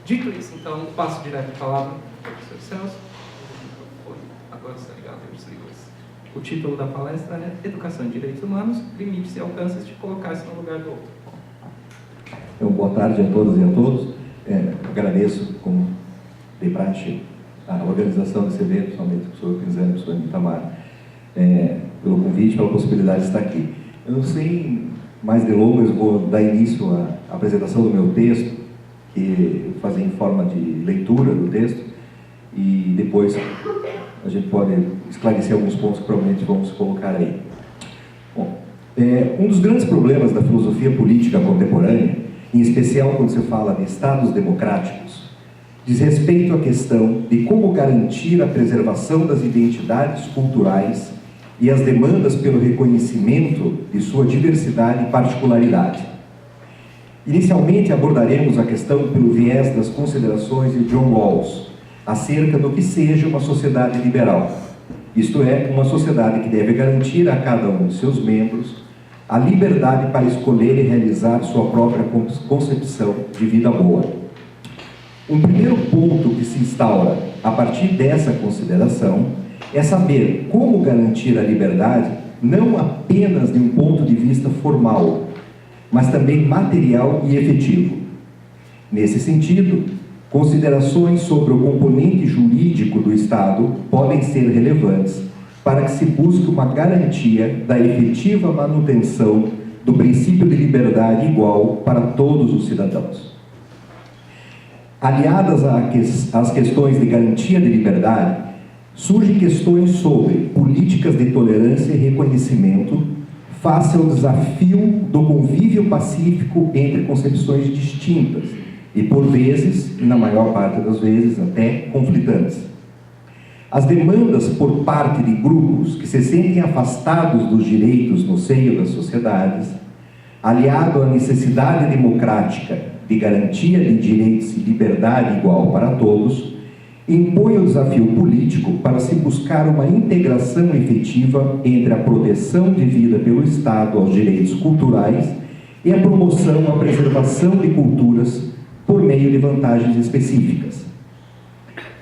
Dito isso, então, passo direto a palavra para o professor Celso. Agora está ligado, eu desligo isso. O título da palestra é Educação e Direitos Humanos, Limites e Alcances de Colocar-se no Lugar do Outro. Então, boa tarde a todas e a todos. Agradeço, como de praxe, a organização desse evento, principalmente o professor Pinzano e o professor Itamar, pelo convite, pela possibilidade de estar aqui. Eu não sei, mais delongas, vou dar início à apresentação do meu texto, que eu vou fazer em forma de leitura do texto, e depois a gente pode esclarecer alguns pontos que provavelmente vamos colocar aí. Bom, um dos grandes problemas da filosofia política contemporânea, em especial quando se fala de estados democráticos, diz respeito à questão de como garantir a preservação das identidades culturais e as demandas pelo reconhecimento de sua diversidade e particularidade. Inicialmente abordaremos a questão pelo viés das considerações de John Rawls acerca do que seja uma sociedade liberal, isto é, uma sociedade que deve garantir a cada um de seus membros a liberdade para escolher e realizar sua própria concepção de vida boa. Um primeiro ponto que se instaura a partir dessa consideração é saber como garantir a liberdade não apenas de um ponto de vista formal, mas também material e efetivo. Nesse sentido, considerações sobre o componente jurídico do Estado podem ser relevantes para que se busque uma garantia da efetiva manutenção do princípio de liberdade igual para todos os cidadãos. Aliadas às questões de garantia de liberdade, surgem questões sobre políticas de tolerância e reconhecimento face ao desafio do convívio pacífico entre concepções distintas e, por vezes, na maior parte das vezes, até conflitantes. As demandas por parte de grupos que se sentem afastados dos direitos no seio das sociedades, aliado à necessidade democrática de garantia de direitos e liberdade igual para todos, impõe o desafio político para se buscar uma integração efetiva entre a proteção devida pelo Estado aos direitos culturais e a promoção à preservação de culturas por meio de vantagens específicas.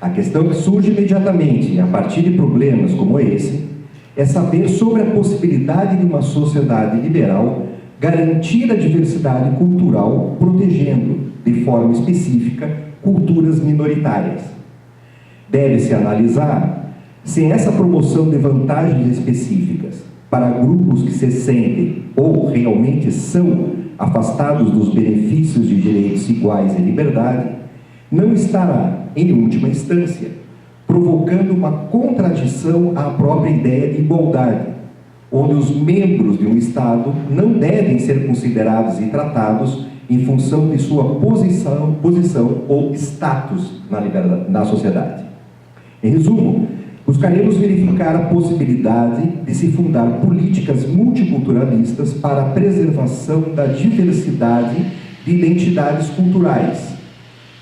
A questão que surge imediatamente a partir de problemas como esse é saber sobre a possibilidade de uma sociedade liberal garantir a diversidade cultural, protegendo, de forma específica, culturas minoritárias. Deve-se analisar se essa promoção de vantagens específicas para grupos que se sentem ou realmente são afastados dos benefícios de direitos iguais e liberdade não estará, em última instância, provocando uma contradição à própria ideia de igualdade, onde os membros de um Estado não devem ser considerados e tratados em função de sua posição ou status na sociedade. Em resumo, buscaremos verificar a possibilidade de se fundar políticas multiculturalistas para a preservação da diversidade de identidades culturais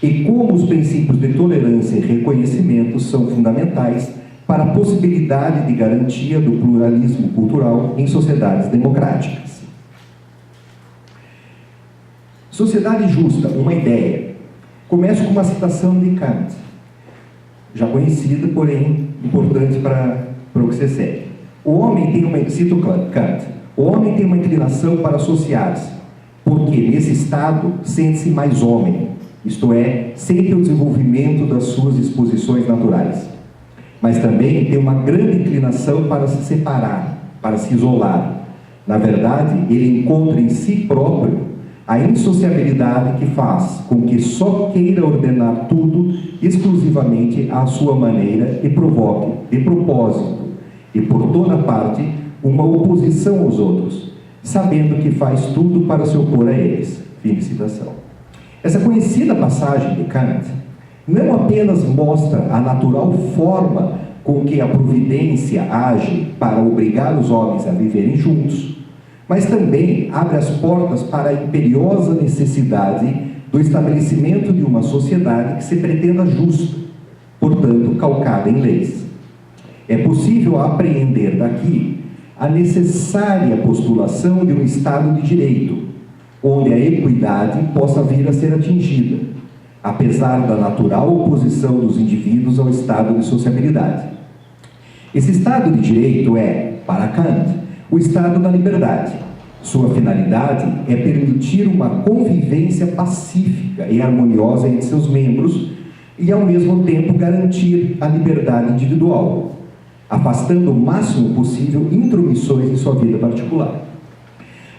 e como os princípios de tolerância e reconhecimento são fundamentais para a possibilidade de garantia do pluralismo cultural em sociedades democráticas. Sociedade justa, uma ideia. Começo com uma citação de Kant, já conhecida, porém importante para o que se segue. Cito Kant, o homem tem uma inclinação para associar-se, porque nesse estado sente-se mais homem, isto é, sente o desenvolvimento das suas disposições naturais. Mas também tem uma grande inclinação para se separar, para se isolar. Na verdade, ele encontra em si próprio a insociabilidade que faz com que só queira ordenar tudo exclusivamente à sua maneira e provoque, de propósito e por toda parte, uma oposição aos outros, sabendo que faz tudo para se opor a eles. Fim de citação. Essa conhecida passagem de Kant não apenas mostra a natural forma com que a providência age para obrigar os homens a viverem juntos, mas também abre as portas para a imperiosa necessidade do estabelecimento de uma sociedade que se pretenda justa, portanto, calcada em leis. É possível apreender daqui a necessária postulação de um Estado de Direito, onde a equidade possa vir a ser atingida, apesar da natural oposição dos indivíduos ao estado de sociabilidade. Esse estado de direito é, para Kant, o estado da liberdade. Sua finalidade é permitir uma convivência pacífica e harmoniosa entre seus membros e, ao mesmo tempo, garantir a liberdade individual, afastando o máximo possível intromissões em sua vida particular.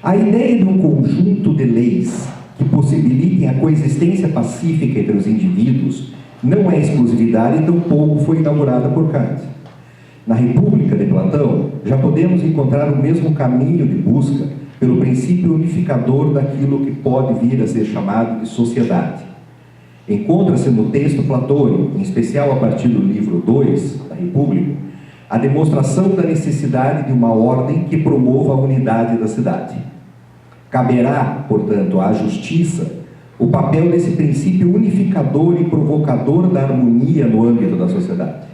A ideia de um conjunto de leis que possibilitem a coexistência pacífica entre os indivíduos não é exclusividade e tampouco foi inaugurada por Kant. Na República de Platão, já podemos encontrar o mesmo caminho de busca pelo princípio unificador daquilo que pode vir a ser chamado de sociedade. Encontra-se no texto platônico, em especial a partir do livro 2 da República, a demonstração da necessidade de uma ordem que promova a unidade da cidade. Caberá, portanto, à justiça o papel desse princípio unificador e provocador da harmonia no âmbito da sociedade.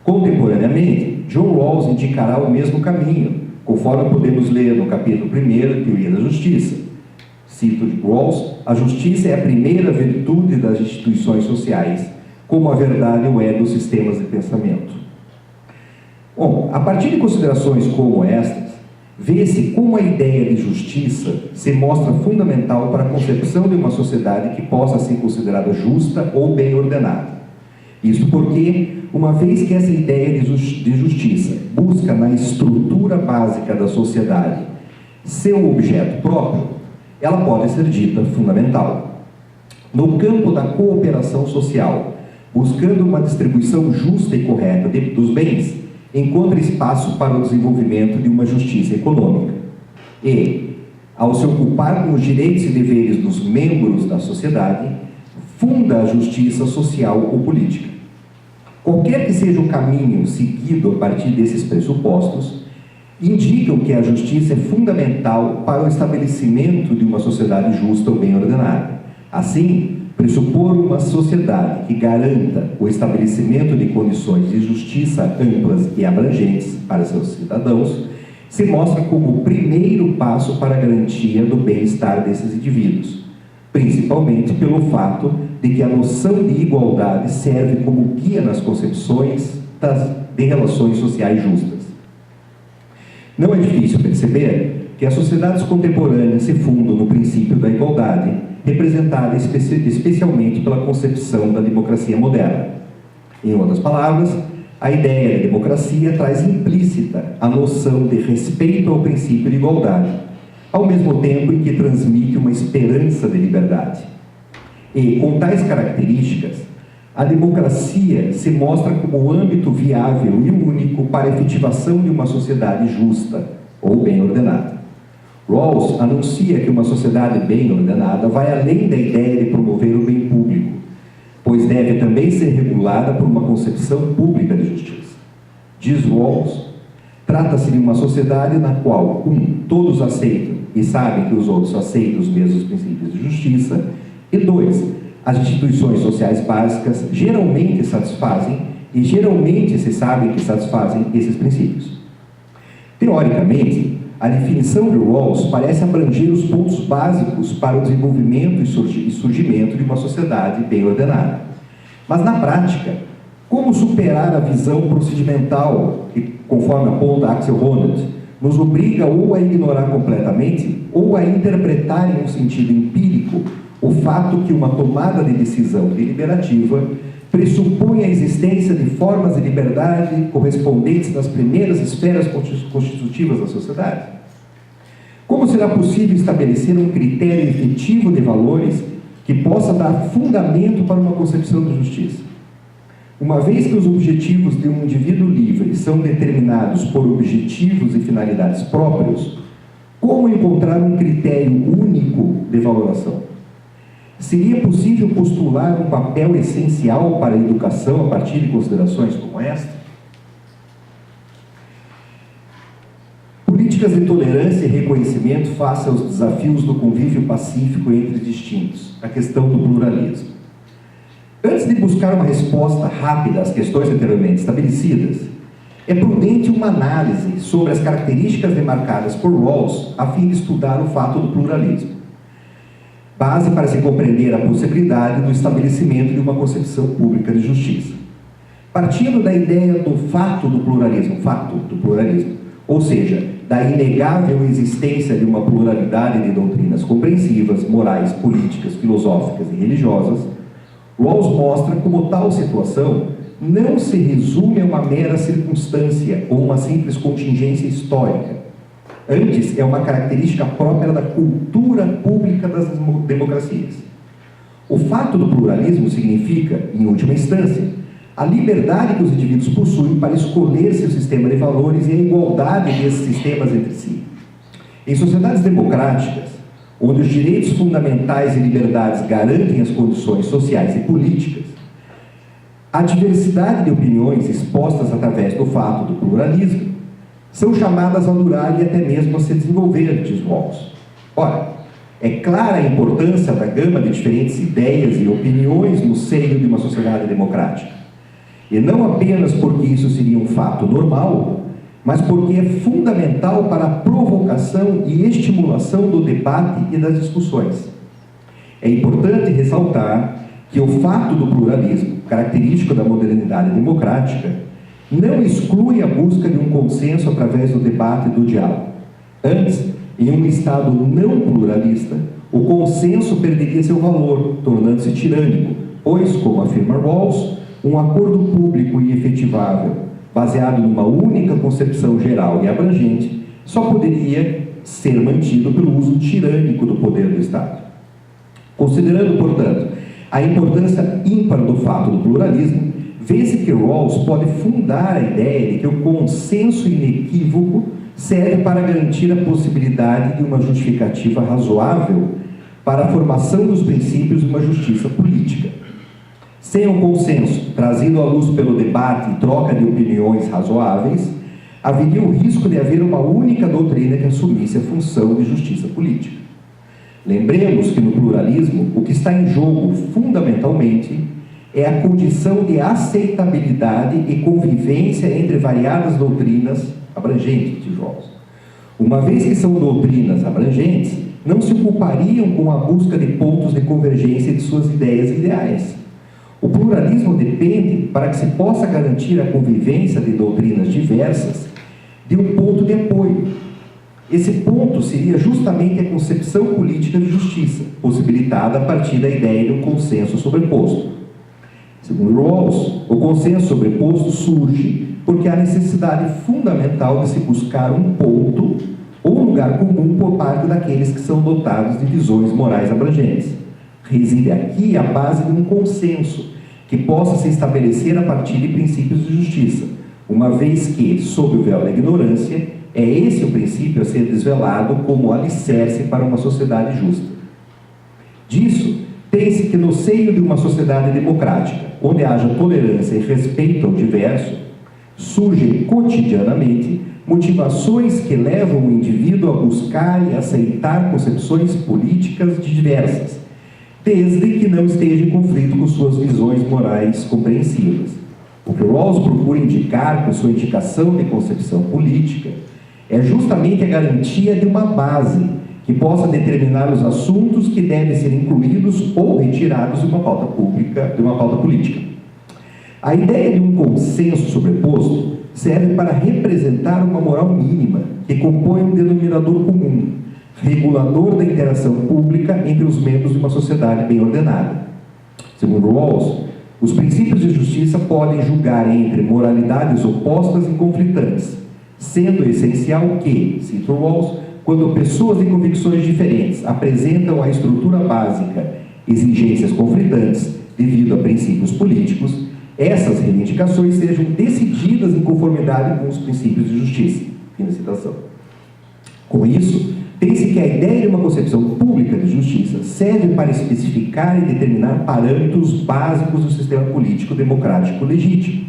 Contemporaneamente, John Rawls indicará o mesmo caminho, conforme podemos ler no capítulo 1, Teoria da Justiça. Cito de Rawls: a justiça é a primeira virtude das instituições sociais, como a verdade o é dos sistemas de pensamento. Bom, a partir de considerações como estas, vê-se como a ideia de justiça se mostra fundamental para a concepção de uma sociedade que possa ser considerada justa ou bem ordenada. Isso porque, uma vez que essa ideia de justiça busca na estrutura básica da sociedade seu objeto próprio, ela pode ser dita fundamental. No campo da cooperação social, buscando uma distribuição justa e correta dos bens, encontra espaço para o desenvolvimento de uma justiça econômica. E, ao se ocupar com os direitos e deveres dos membros da sociedade, funda a justiça social ou política. Qualquer que seja o caminho seguido a partir desses pressupostos, indicam que a justiça é fundamental para o estabelecimento de uma sociedade justa ou bem ordenada. Assim, pressupor uma sociedade que garanta o estabelecimento de condições de justiça amplas e abrangentes para seus cidadãos se mostra como o primeiro passo para a garantia do bem-estar desses indivíduos, principalmente pelo fato de que a noção de igualdade serve como guia nas concepções de relações sociais justas. Não é difícil perceber que as sociedades contemporâneas se fundam no princípio da igualdade, representada especialmente pela concepção da democracia moderna. Em outras palavras, a ideia de democracia traz implícita a noção de respeito ao princípio de igualdade, ao mesmo tempo em que transmite uma esperança de liberdade. E, com tais características, a democracia se mostra como o âmbito viável e único para a efetivação de uma sociedade justa ou bem ordenada. Rawls anuncia que uma sociedade bem ordenada vai além da ideia de promover o bem público, pois deve também ser regulada por uma concepção pública de justiça. Diz Rawls, trata-se de uma sociedade na qual, todos aceitam e sabem que os outros aceitam os mesmos princípios de justiça, e 2, as instituições sociais básicas geralmente satisfazem e geralmente se sabe que satisfazem esses princípios. Teoricamente, a definição de Rawls parece abranger os pontos básicos para o desenvolvimento e surgimento de uma sociedade bem ordenada. Mas, na prática, como superar a visão procedimental que, conforme aponta Axel Honneth, nos obriga ou a ignorar completamente ou a interpretar em um sentido empírico o fato que uma tomada de decisão deliberativa pressupõe a existência de formas de liberdade correspondentes nas primeiras esferas constitutivas da sociedade? Como será possível estabelecer um critério efetivo de valores que possa dar fundamento para uma concepção de justiça? Uma vez que os objetivos de um indivíduo livre são determinados por objetivos e finalidades próprios, como encontrar um critério único de valoração? Seria possível postular um papel essencial para a educação a partir de considerações como esta? Políticas de tolerância e reconhecimento face aos desafios do convívio pacífico entre distintos, a questão do pluralismo. Antes de buscar uma resposta rápida às questões anteriormente estabelecidas, é prudente uma análise sobre as características demarcadas por Rawls a fim de estudar o fato do pluralismo. base para se compreender a possibilidade do estabelecimento de uma concepção pública de justiça. Partindo da ideia do fato do pluralismo, ou seja, da inegável existência de uma pluralidade de doutrinas compreensivas, morais, políticas, filosóficas e religiosas, Rawls mostra como tal situação não se resume a uma mera circunstância ou uma simples contingência histórica. Antes, é uma característica própria da cultura pública das democracias. O fato do pluralismo significa, em última instância, a liberdade que os indivíduos possuem para escolher seu sistema de valores e a igualdade desses sistemas entre si. Em sociedades democráticas, onde os direitos fundamentais e liberdades garantem as condições sociais e políticas, a diversidade de opiniões expostas através do fato do pluralismo são chamadas a durar e até mesmo a se desenvolver, diz Rawls. Ora, é clara a importância da gama de diferentes ideias e opiniões no seio de uma sociedade democrática. E não apenas porque isso seria um fato normal, mas porque é fundamental para a provocação e estimulação do debate e das discussões. É importante ressaltar que o fato do pluralismo, característico da modernidade democrática, não exclui a busca de um consenso através do debate e do diálogo. Antes, em um Estado não pluralista, o consenso perderia seu valor, tornando-se tirânico, pois, como afirma Rawls, um acordo público e efetivável, baseado numa única concepção geral e abrangente, só poderia ser mantido pelo uso tirânico do poder do Estado. Considerando, portanto, a importância ímpar do fato do pluralismo, vê-se que Rawls pode fundar a ideia de que o consenso inequívoco serve para garantir a possibilidade de uma justificativa razoável para a formação dos princípios de uma justiça política. Sem um consenso, trazido à luz pelo debate e troca de opiniões razoáveis, haveria o risco de haver uma única doutrina que assumisse a função de justiça política. Lembremos que no pluralismo, o que está em jogo, fundamentalmente, é a condição de aceitabilidade e convivência entre variadas doutrinas abrangentes, de Rawls. Uma vez que são doutrinas abrangentes, não se ocupariam com a busca de pontos de convergência de suas ideias e ideais. O pluralismo depende, para que se possa garantir a convivência de doutrinas diversas, de um ponto de apoio. Esse ponto seria justamente a concepção política de justiça, possibilitada a partir da ideia de um consenso sobreposto. Segundo Rawls, o consenso sobreposto surge porque há necessidade fundamental de se buscar um ponto ou lugar comum por parte daqueles que são dotados de visões morais abrangentes. Reside aqui a base de um consenso que possa se estabelecer a partir de princípios de justiça, uma vez que, sob o véu da ignorância, é esse o princípio a ser desvelado como alicerce para uma sociedade justa. Disso, tem-se que no seio de uma sociedade democrática, onde haja tolerância e respeito ao diverso, surgem cotidianamente motivações que levam o indivíduo a buscar e aceitar concepções políticas diversas, desde que não esteja em conflito com suas visões morais compreensivas. O que Rawls procura indicar com sua indicação de concepção política é justamente a garantia de uma base que possa determinar os assuntos que devem ser incluídos ou retirados de uma pauta política. A ideia de um consenso sobreposto serve para representar uma moral mínima que compõe um denominador comum, regulador da interação pública entre os membros de uma sociedade bem ordenada. Segundo Rawls, os princípios de justiça podem julgar entre moralidades opostas e conflitantes, sendo essencial que, cito Rawls, quando pessoas de convicções diferentes apresentam a estrutura básica exigências conflitantes devido a princípios políticos, essas reivindicações sejam decididas em conformidade com os princípios de justiça. Fim da citação. Com isso, pense que a ideia de uma concepção pública de justiça serve para especificar e determinar parâmetros básicos do sistema político democrático legítimo.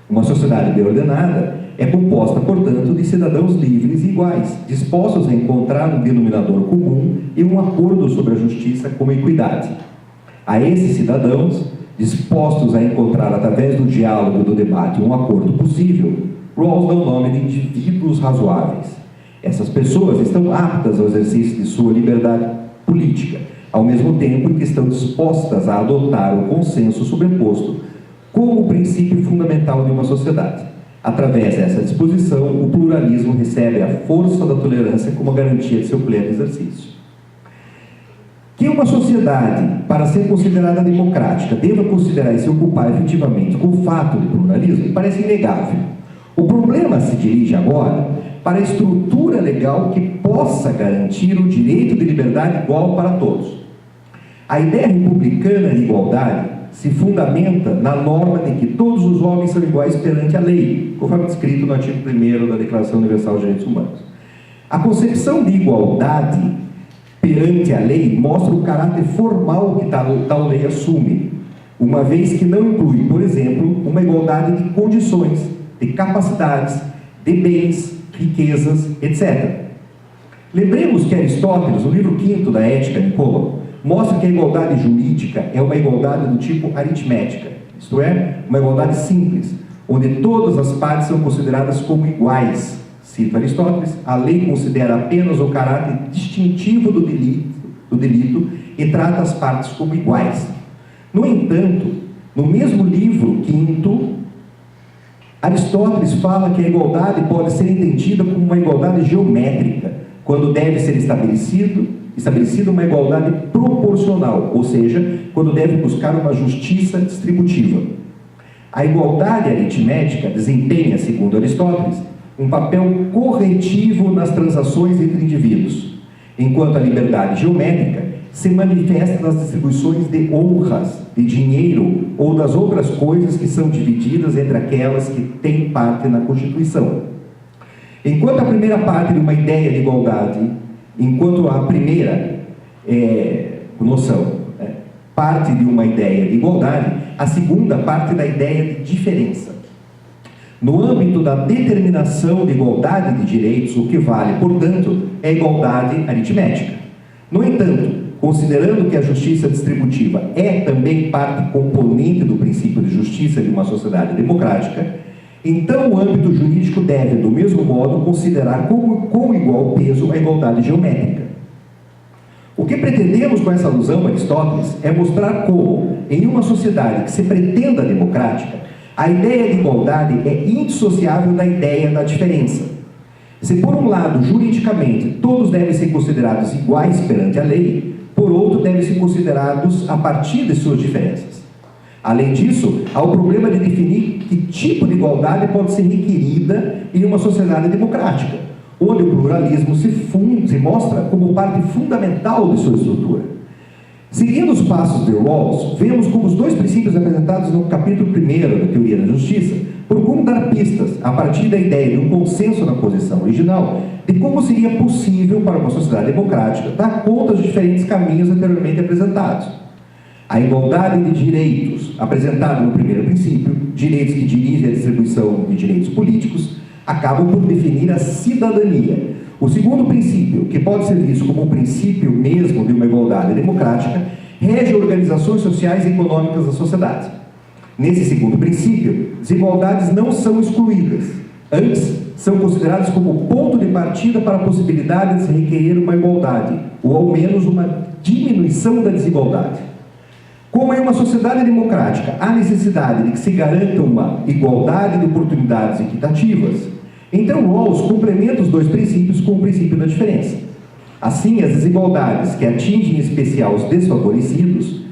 Uma sociedade bem ordenada é composta, portanto, de cidadãos livres e iguais, dispostos a encontrar um denominador comum e um acordo sobre a justiça como equidade. A esses cidadãos, dispostos a encontrar através do diálogo e do debate um acordo possível, Rawls dá o nome de indivíduos razoáveis. Essas pessoas estão aptas ao exercício de sua liberdade política, ao mesmo tempo que estão dispostas a adotar o consenso sobreposto como o princípio fundamental de uma sociedade. Através dessa disposição, o pluralismo recebe a força da tolerância como garantia de seu pleno exercício. Que uma sociedade, para ser considerada democrática, deva considerar e se ocupar efetivamente com o fato de pluralismo, parece inegável. O problema se dirige agora para a estrutura legal que possa garantir o direito de liberdade igual para todos. A ideia republicana de igualdade se fundamenta na norma de que todos os homens são iguais perante a lei, conforme descrito no artigo 1º da Declaração Universal dos Direitos Humanos. A concepção de igualdade perante a lei mostra o caráter formal que tal lei assume, uma vez que não inclui, por exemplo, uma igualdade de condições, de capacidades, de bens, riquezas, etc. Lembremos que Aristóteles, no livro 5º da Ética Nicola, mostra que a igualdade jurídica é uma igualdade do tipo aritmética, isto é, uma igualdade simples, onde todas as partes são consideradas como iguais. Cito Aristóteles, a lei considera apenas o caráter distintivo do delito e trata as partes como iguais. No entanto, no mesmo livro 5º, Aristóteles fala que a igualdade pode ser entendida como uma igualdade geométrica, quando deve ser estabelecida uma igualdade proporcional, ou seja, quando deve buscar uma justiça distributiva. A igualdade aritmética desempenha, segundo Aristóteles, um papel corretivo nas transações entre indivíduos, enquanto a liberdade geométrica se manifesta nas distribuições de honras, de dinheiro ou das outras coisas que são divididas entre aquelas que têm parte na Constituição. Enquanto a primeira parte de uma ideia de igualdade, enquanto a primeira noção parte de uma ideia de igualdade, a segunda parte da ideia de diferença. No âmbito da determinação de igualdade de direitos, o que vale, portanto, é a igualdade aritmética. No entanto, considerando que a justiça distributiva é também parte componente do princípio de justiça de uma sociedade democrática, então o âmbito jurídico deve, do mesmo modo, considerar com igual peso a igualdade geométrica. O que pretendemos com essa alusão a Aristóteles é mostrar como, em uma sociedade que se pretenda democrática, a ideia de igualdade é indissociável da ideia da diferença. Se, por um lado, juridicamente, todos devem ser considerados iguais perante a lei, por outro, devem ser considerados a partir de suas diferenças. Além disso, há o problema de definir que tipo de igualdade pode ser requerida em uma sociedade democrática, onde o pluralismo se mostra como parte fundamental de sua estrutura. Seguindo os passos de Rawls, vemos como os dois princípios apresentados no capítulo 1º da Teoria da Justiça procuram dar pistas, a partir da ideia de um consenso na posição original, de como seria possível para uma sociedade democrática dar conta dos diferentes caminhos anteriormente apresentados. A igualdade de direitos, apresentada no primeiro princípio, direitos que dirigem a distribuição de direitos políticos, acabam por definir a cidadania. O segundo princípio, que pode ser visto como o princípio mesmo de uma igualdade democrática, rege organizações sociais e econômicas da sociedade. Nesse segundo princípio, desigualdades não são excluídas. Antes, são consideradas como ponto de partida para a possibilidade de se requerer uma igualdade, ou ao menos uma diminuição da desigualdade. Como em uma sociedade democrática há necessidade de que se garanta uma igualdade de oportunidades equitativas, então Rawls complementa os dois princípios com o princípio da diferença. Assim, as desigualdades que atingem em especial os desfavorecidos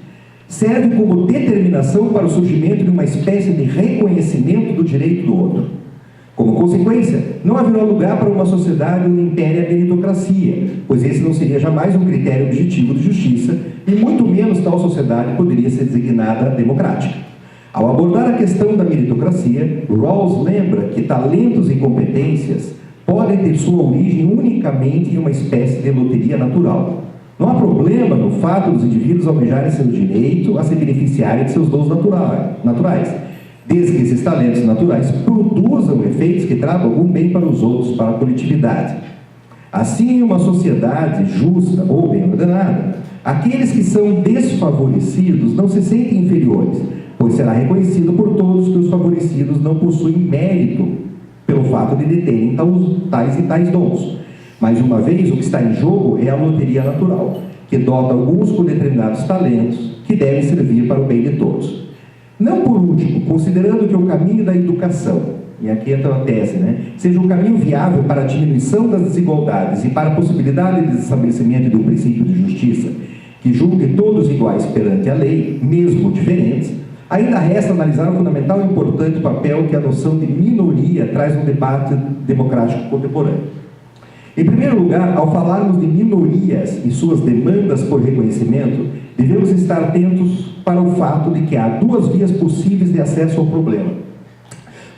servem como determinação para o surgimento de uma espécie de reconhecimento do direito do outro. Como consequência, não haverá lugar para uma sociedade onde impere a meritocracia, pois esse não seria jamais um critério objetivo de justiça, e muito menos tal sociedade poderia ser designada democrática. Ao abordar a questão da meritocracia, Rawls lembra que talentos e competências podem ter sua origem unicamente em uma espécie de loteria natural. Não há problema no fato dos indivíduos almejarem seu direito a se beneficiarem de seus dons naturais, desde que esses talentos naturais produzam efeitos que tragam algum bem para os outros, para a coletividade. Assim, em uma sociedade justa ou bem ordenada, aqueles que são desfavorecidos não se sentem inferiores, pois será reconhecido por todos que os favorecidos não possuem mérito pelo fato de deterem tais e tais dons. Mais uma vez, o que está em jogo é a loteria natural. que dota alguns com determinados talentos que devem servir para o bem de todos. Não por último, considerando que o caminho da educação, e aqui entra a tese, seja um caminho viável para a diminuição das desigualdades e para a possibilidade de estabelecimento de um princípio de justiça que julgue todos iguais perante a lei, mesmo diferentes, ainda resta analisar o fundamental e importante papel que a noção de minoria traz no debate democrático contemporâneo. Em primeiro lugar, ao falarmos de minorias e suas demandas por reconhecimento, devemos estar atentos para o fato de que há duas vias possíveis de acesso ao problema.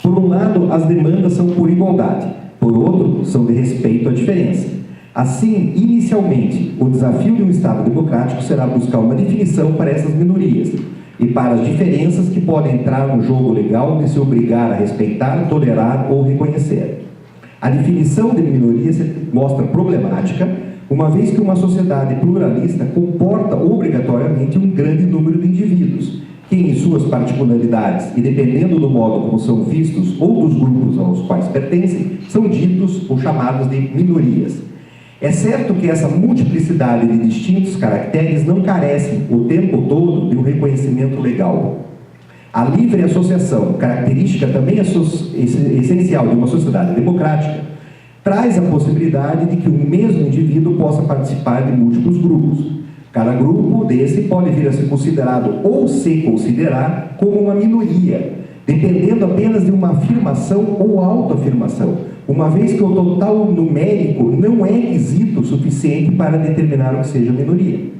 Por um lado, as demandas são por igualdade, por outro, são de respeito à diferença. Assim, inicialmente, o desafio de um Estado democrático será buscar uma definição para essas minorias e para as diferenças que podem entrar no jogo legal de se obrigar a respeitar, tolerar ou reconhecer. A definição de minoria se mostra problemática, uma vez que uma sociedade pluralista comporta obrigatoriamente um grande número de indivíduos, que em suas particularidades e dependendo do modo como são vistos ou dos grupos aos quais pertencem, são ditos ou chamados de minorias. É certo que essa multiplicidade de distintos caracteres não carecem o tempo todo de um reconhecimento legal. A livre associação, característica também essencial de uma sociedade democrática, traz a possibilidade de que um mesmo indivíduo possa participar de múltiplos grupos. Cada grupo desse pode vir a ser considerado ou se considerar como uma minoria, dependendo apenas de uma afirmação ou autoafirmação, uma vez que o total numérico não é quesito suficiente para determinar o que seja minoria.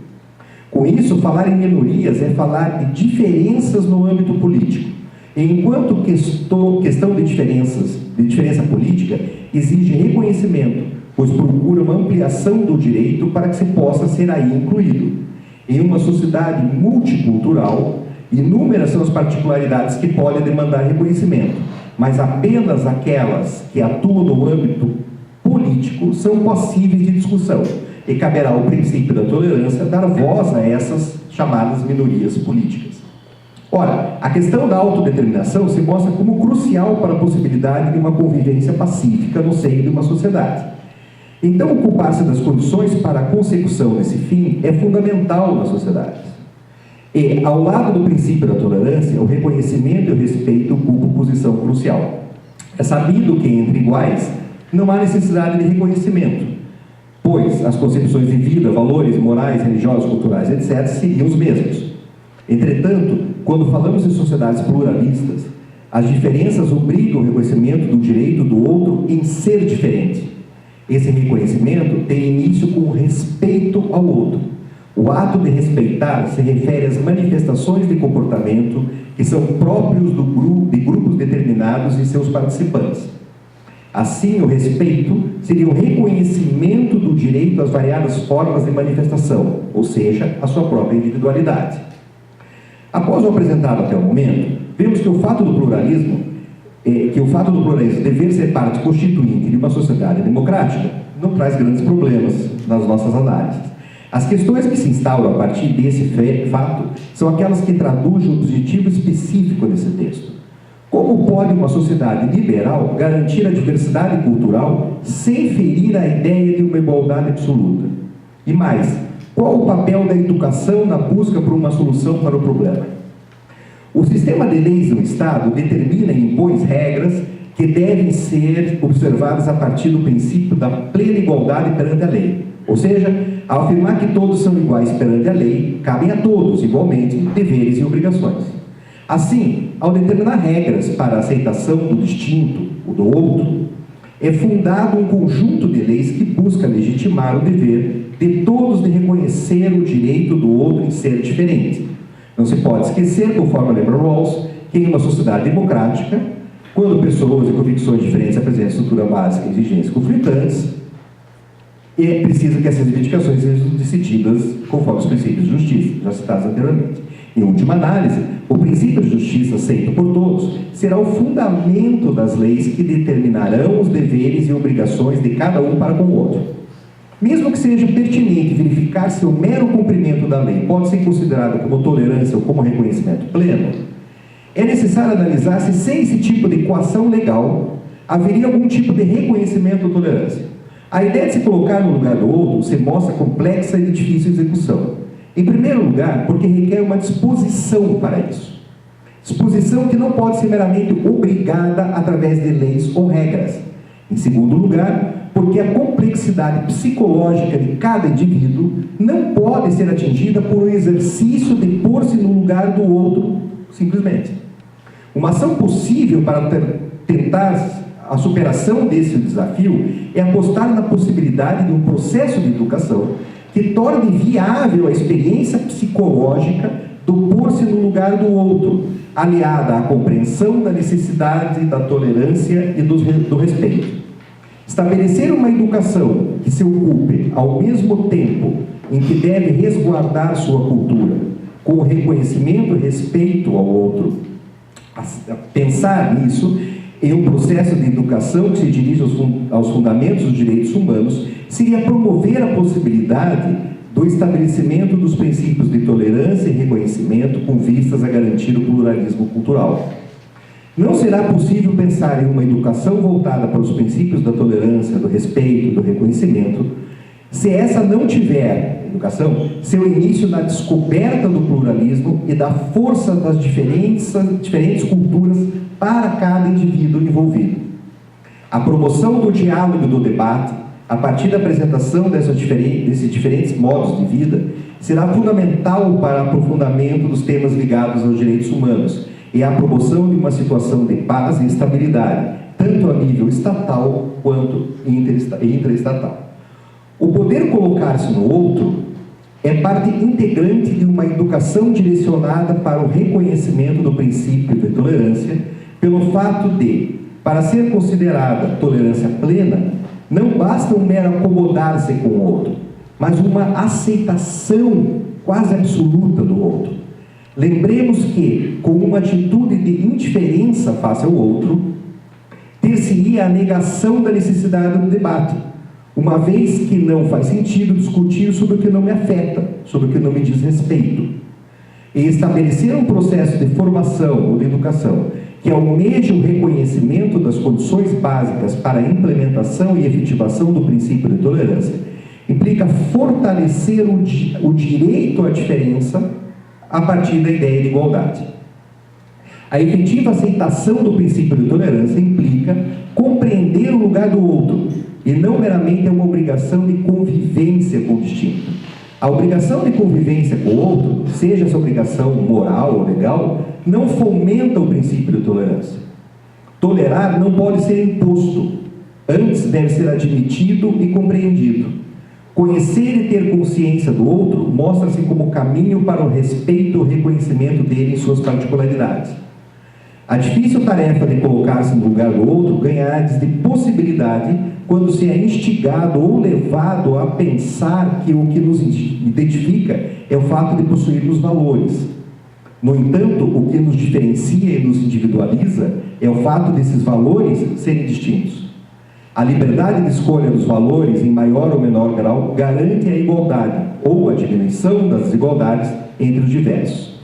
Com isso, falar em minorias é falar de diferenças no âmbito político, enquanto questão de diferença política exige reconhecimento, pois procura uma ampliação do direito para que se possa ser aí incluído. Em uma sociedade multicultural, inúmeras são as particularidades que podem demandar reconhecimento, mas apenas aquelas que atuam no âmbito político são passíveis de discussão, e caberá ao princípio da tolerância dar voz a essas chamadas minorias políticas. Ora, a questão da autodeterminação se mostra como crucial para a possibilidade de uma convivência pacífica no seio de uma sociedade. Então, ocupar-se das condições para a consecução desse fim é fundamental nas sociedades. E, ao lado do princípio da tolerância, o reconhecimento e o respeito ocupam posição crucial. É sabido que, entre iguais, não há necessidade de reconhecimento, pois as concepções de vida, valores morais, religiosos, culturais, etc., seriam os mesmos. Entretanto, quando falamos em sociedades pluralistas, as diferenças obrigam o reconhecimento do direito do outro em ser diferente. Esse reconhecimento tem início com o respeito ao outro. O ato de respeitar se refere às manifestações de comportamento que são próprios de grupos determinados e seus participantes. Assim, o respeito seria o reconhecimento do direito às variadas formas de manifestação, ou seja, a sua própria individualidade. Após o apresentado até o momento, vemos que o fato do pluralismo dever ser parte constituinte de uma sociedade democrática não traz grandes problemas nas nossas análises. As questões que se instauram a partir desse fato são aquelas que traduzem o objetivo específico desse texto. Como pode uma sociedade liberal garantir a diversidade cultural sem ferir a ideia de uma igualdade absoluta? E mais, qual o papel da educação na busca por uma solução para o problema? O sistema de leis do Estado determina e impõe regras que devem ser observadas a partir do princípio da plena igualdade perante a lei. Ou seja, ao afirmar que todos são iguais perante a lei, cabem a todos, igualmente, deveres e obrigações. Assim, ao determinar regras para a aceitação do distinto, o do outro, é fundado um conjunto de leis que busca legitimar o dever de todos de reconhecer o direito do outro em ser diferente. Não se pode esquecer, conforme lembra Rawls, que em uma sociedade democrática, quando pessoas e convicções diferentes apresentam estrutura básica e exigências conflitantes, é preciso que essas reivindicações sejam decididas conforme os princípios de justiça, já citados anteriormente. Em última análise, o princípio de justiça aceito por todos será o fundamento das leis que determinarão os deveres e obrigações de cada um para com o outro. Mesmo que seja pertinente verificar se o mero cumprimento da lei pode ser considerado como tolerância ou como reconhecimento pleno, é necessário analisar se sem esse tipo de coação legal haveria algum tipo de reconhecimento ou tolerância. A ideia de se colocar no lugar do outro se mostra complexa e de difícil execução. Em primeiro lugar, porque requer uma disposição para isso. Disposição que não pode ser meramente obrigada através de leis ou regras. Em segundo lugar, porque a complexidade psicológica de cada indivíduo não pode ser atingida por um exercício de pôr-se no lugar do outro, simplesmente. Uma ação possível para tentar a superação desse desafio é apostar na possibilidade de um processo de educação que torne viável a experiência psicológica do pôr-se no lugar do outro, aliada à compreensão da necessidade da tolerância e do respeito. Estabelecer uma educação que se ocupe, ao mesmo tempo em que deve resguardar sua cultura, com o reconhecimento e respeito ao outro, pensar nisso em um processo de educação que se dirige aos fundamentos dos direitos humanos, seria promover a possibilidade do estabelecimento dos princípios de tolerância e reconhecimento com vistas a garantir o pluralismo cultural. Não será possível pensar em uma educação voltada para os princípios da tolerância, do respeito, do reconhecimento, se essa não tiver, educação, seu início na descoberta do pluralismo e da força das diferentes culturas para cada indivíduo envolvido. A promoção do diálogo e do debate, a partir da apresentação desses diferentes modos de vida, será fundamental para o aprofundamento dos temas ligados aos direitos humanos e a promoção de uma situação de paz e estabilidade, tanto a nível estatal quanto interestatal. O poder colocar-se no outro é parte integrante de uma educação direcionada para o reconhecimento do princípio de tolerância, pelo fato de, para ser considerada tolerância plena, não basta um mero acomodar-se com o outro, mas uma aceitação quase absoluta do outro. Lembremos que, com uma atitude de indiferença face ao outro, ter-se-ia a negação da necessidade do debate, uma vez que não faz sentido discutir sobre o que não me afeta, sobre o que não me diz respeito. E estabelecer um processo de formação ou de educação que almeja o reconhecimento das condições básicas para a implementação e efetivação do princípio de tolerância implica fortalecer o direito à diferença a partir da ideia de igualdade. A efetiva aceitação do princípio de tolerância implica compreender o lugar do outro e não meramente uma obrigação de convivência com o distinto. A obrigação de convivência com o outro, seja essa obrigação moral ou legal, não fomenta o princípio de tolerância. Tolerar não pode ser imposto, antes deve ser admitido e compreendido. Conhecer e ter consciência do outro mostra-se como caminho para o respeito e o reconhecimento dele em suas particularidades. A difícil tarefa de colocar-se no lugar do outro ganha ares de possibilidade quando se é instigado ou levado a pensar que o que nos identifica é o fato de possuirmos valores. No entanto, o que nos diferencia e nos individualiza é o fato desses valores serem distintos. A liberdade de escolha dos valores, em maior ou menor grau, garante a igualdade ou a diminuição das desigualdades entre os diversos.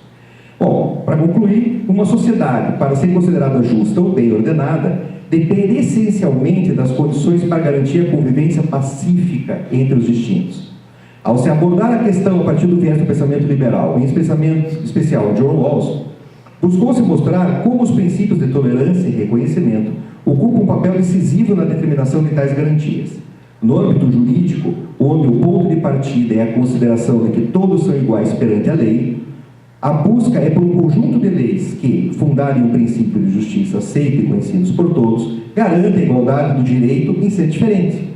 Bom, para concluir, uma sociedade, para ser considerada justa ou bem ordenada, depende essencialmente das condições para garantir a convivência pacífica entre os distintos. Ao se abordar a questão a partir do viés do pensamento liberal, em especial John Rawls, buscou-se mostrar como os princípios de tolerância e reconhecimento ocupam um papel decisivo na determinação de tais garantias. No âmbito jurídico, onde o ponto de partida é a consideração de que todos são iguais perante a lei, a busca é por um conjunto de leis que, fundado em um princípio de justiça aceito e conhecidos por todos, garante a igualdade do direito em ser diferente.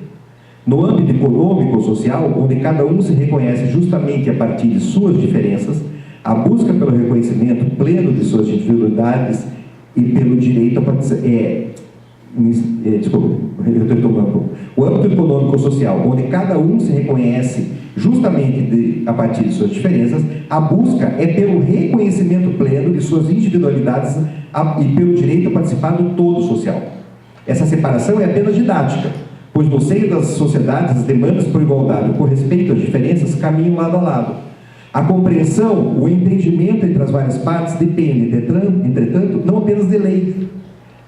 No âmbito econômico ou social, onde cada um se reconhece justamente a partir de suas diferenças, a busca pelo reconhecimento pleno de suas individualidades e pelo direito a o âmbito econômico ou social, onde cada um se reconhece justamente a partir de suas diferenças, a busca é pelo reconhecimento pleno de suas individualidades e pelo direito a participar do todo social. Essa separação é apenas didática, pois no seio das sociedades as demandas por igualdade por respeito às diferenças caminham lado a lado. A compreensão, o entendimento entre as várias partes depende, entretanto, não apenas de lei,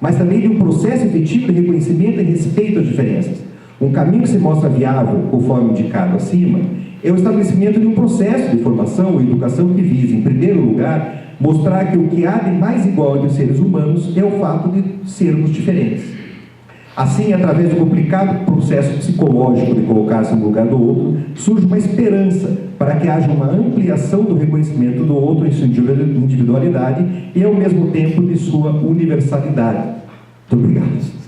mas também de um processo efetivo de reconhecimento e respeito às diferenças. Um caminho que se mostra viável, conforme indicado acima, é o estabelecimento de um processo de formação e educação que visa, em primeiro lugar, mostrar que o que há de mais igual entre os seres humanos é o fato de sermos diferentes. Assim, através do complicado processo psicológico de colocar-se no lugar do outro, surge uma esperança para que haja uma ampliação do reconhecimento do outro em sua individualidade e, ao mesmo tempo, de sua universalidade. Muito obrigado.